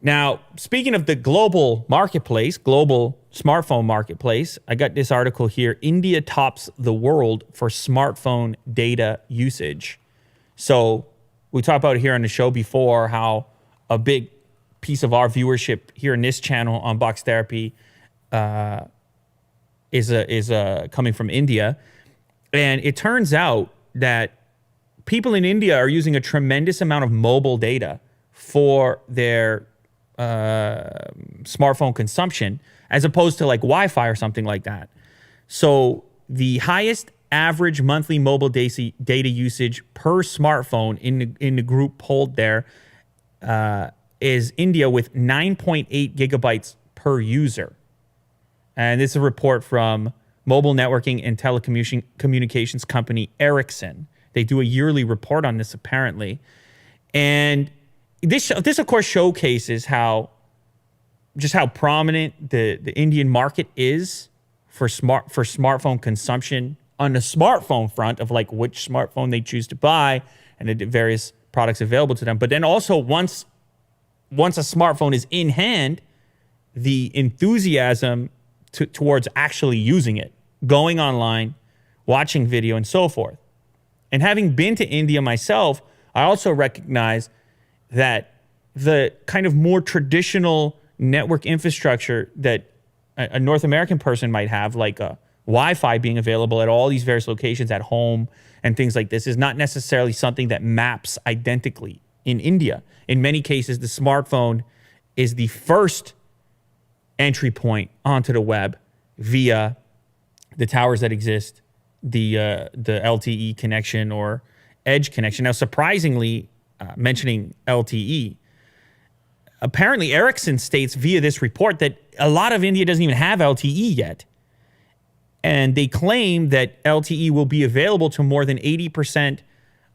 Now, speaking of the global marketplace, global smartphone marketplace, I got this article here. India tops the world for smartphone data usage. So we talked about it here on the show before how a big piece of our viewership here in this channel on Box Therapy is coming from India. And it turns out that people in India are using a tremendous amount of mobile data for their smartphone consumption, as opposed to like Wi-Fi or something like that. So the highest average monthly mobile data usage per smartphone in the group polled there is India with 9.8 gigabytes per user. And this is a report from mobile networking and telecommunications company Ericsson. They do a yearly report on this apparently. And this of course showcases how prominent the Indian market is for smartphone consumption on the smartphone front of like which smartphone they choose to buy and the various products available to them. But then also once a smartphone is in hand, the enthusiasm towards actually using it, going online, watching video, and so forth. And having been to India myself, I also recognize that the kind of more traditional network infrastructure that a North American person might have, like a Wi-Fi being available at all these various locations at home and things like this, is not necessarily something that maps identically in India. In many cases, the smartphone is the first entry point onto the web via the towers that exist, the LTE connection or edge connection. Now, surprisingly, mentioning LTE, apparently Ericsson states via this report that a lot of India doesn't even have LTE yet. And they claim that LTE will be available to more than 80%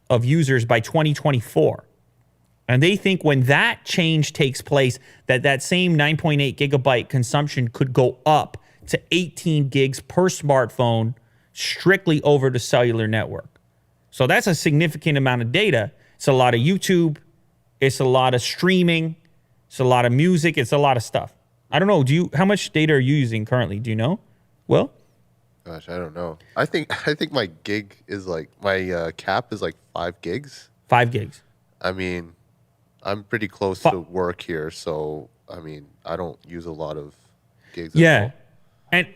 of users by 2024. And they think when that change takes place, that same 9.8 gigabyte consumption could go up to 18 gigs per smartphone strictly over the cellular network. So that's a significant amount of data. It's a lot of YouTube. It's a lot of streaming. It's a lot of music. It's a lot of stuff. I don't know. How much data are you using currently? Do you know? Will? Gosh, I don't know. I think my gig is like my cap is like 5 gigs. 5 gigs. I mean, I'm pretty close to work here, so I mean, I don't use a lot of gigs. Yeah, and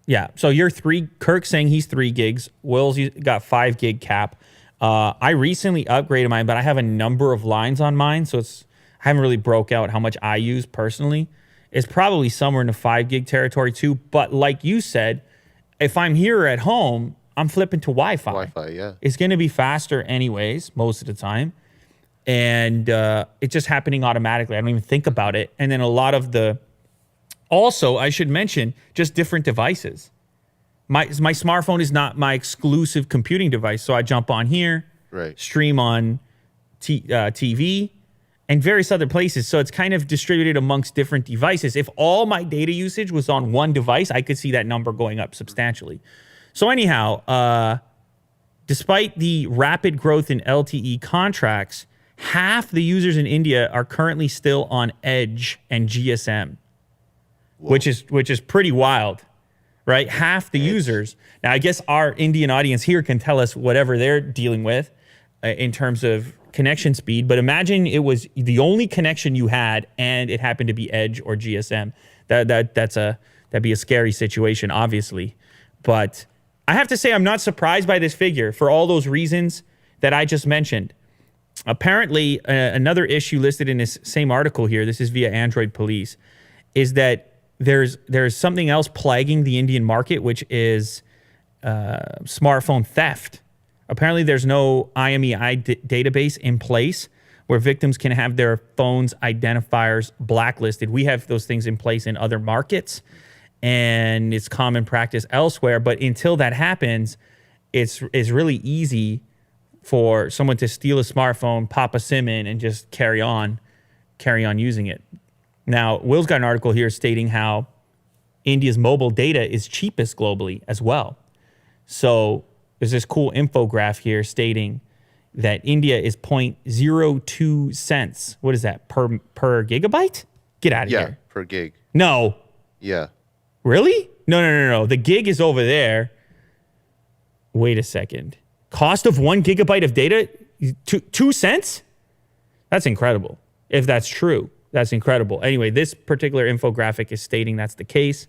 yeah. So you're 3. Kirk's saying he's 3 gigs. Will's got 5 gig cap. I recently upgraded mine, but I have a number of lines on mine, so I haven't really broke out how much I use personally. It's probably somewhere in the 5 gig territory too. But like you said, if I'm here at home, I'm flipping to Wi-Fi. Wi-Fi, yeah. It's going to be faster anyways, most of the time. And it's just happening automatically. I don't even think about it. And then a lot of also, I should mention, just different devices. My smartphone is not my exclusive computing device. So I jump on here, right, stream on TV, and various other places. So it's kind of distributed amongst different devices. If all my data usage was on one device, I could see that number going up substantially. So anyhow, despite the rapid growth in LTE contracts, half the users in India are currently still on Edge and GSM, which is pretty wild, right? Half the users. Now, I guess our Indian audience here can tell us whatever they're dealing with in terms of connection speed. But imagine it was the only connection you had, and it happened to be Edge or GSM. That'd be a scary situation, obviously. But I have to say, I'm not surprised by this figure for all those reasons that I just mentioned. Apparently, another issue listed in this same article here, this is via Android Police, is that there's something else plaguing the Indian market, which is smartphone theft. Apparently, there's no IMEI database in place where victims can have their phone's identifiers blacklisted. We have those things in place in other markets, and it's common practice elsewhere. But until that happens, it's really easy for someone to steal a smartphone, pop a SIM in, and just carry on using it. Now, Will's got an article here stating how India's mobile data is cheapest globally as well. So there's this cool infograph here stating that India is 0.02 cents. What is that, per gigabyte? Get out of Yeah, here. per gig. No. Yeah. Really? No. The gig is over there. Wait a second. Cost of 1 gigabyte of data, 2 cents? That's incredible. If that's true, that's incredible. Anyway, this particular infographic is stating that's the case.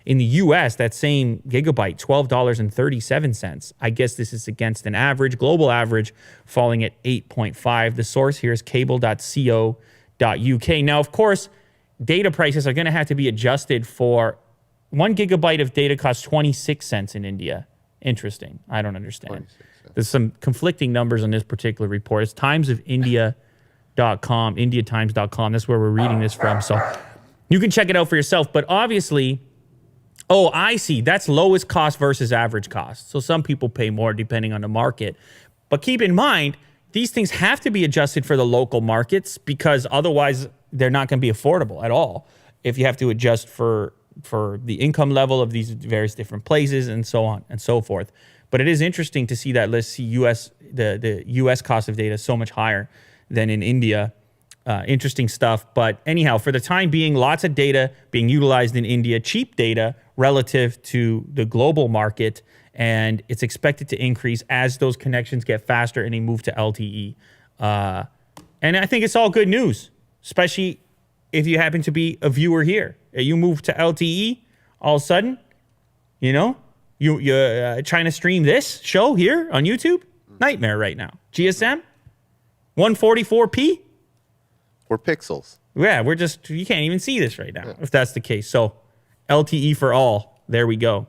In the US, that same gigabyte, $12.37. I guess this is against an average, global average, falling at 8.5. The source here is cable.co.uk. Now, of course, data prices are going to have to be adjusted for 1 gigabyte of data costs 26 cents in India. Interesting. I don't understand. There's some conflicting numbers on this particular report. It's timesofIndia.com, indiatimes.com. That's where we're reading this from. So you can check it out for yourself. But obviously, oh, I see. That's lowest cost versus average cost. So some people pay more depending on the market. But keep in mind, these things have to be adjusted for the local markets because otherwise they're not going to be affordable at all if you have to adjust for the income level of these various different places and so on and so forth. But it is interesting to see that list, see the US cost of data so much higher than in India. Interesting stuff. But anyhow, for the time being, lots of data being utilized in India, cheap data relative to the global market, and it's expected to increase as those connections get faster and they move to LTE. And I think it's all good news, especially if you happen to be a viewer here. You move to LTE, all of a sudden, you're trying to stream this show here on YouTube? Nightmare right now. GSM? 144p? Or pixels. Yeah, you can't even see this right now if that's the case. So LTE for all. There we go.